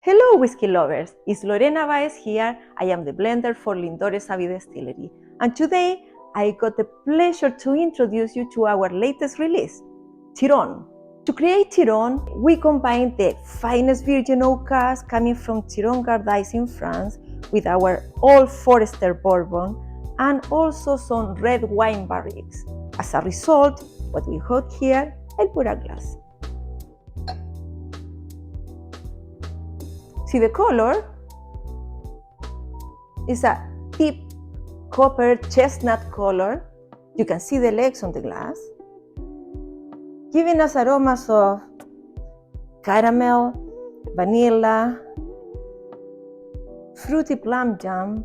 Hello, whiskey lovers! It's Lorena Baez here. I am the blender for Lindores Abbey Distillery. And today, I got the pleasure to introduce you to our latest release, Thiron. To create Thiron, we combine the finest virgin oak cask coming from Thiron Gardice in France with our Old Forester bourbon and also some red wine barriques. As a result, what we got here, I'll put a glass. See the color? It's a deep copper chestnut color. You can see the legs on the glass, giving us aromas of caramel, vanilla, fruity plum jam,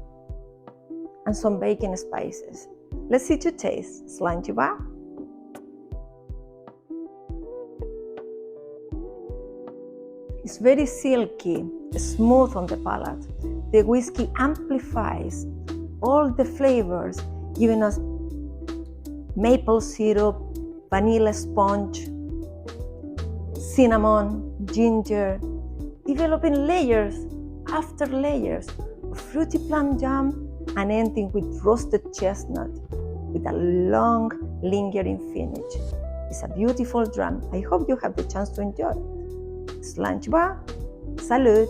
and some baking spices. Let's see to taste. Slanty bar. It's very silky, smooth on the palate. The whiskey amplifies all the flavors, giving us maple syrup, vanilla sponge, cinnamon, ginger, developing layers after layers of fruity plum jam and ending with roasted chestnut with a long, lingering finish. It's a beautiful dram. I hope you have the chance to enjoy it. Slanch ba, salud!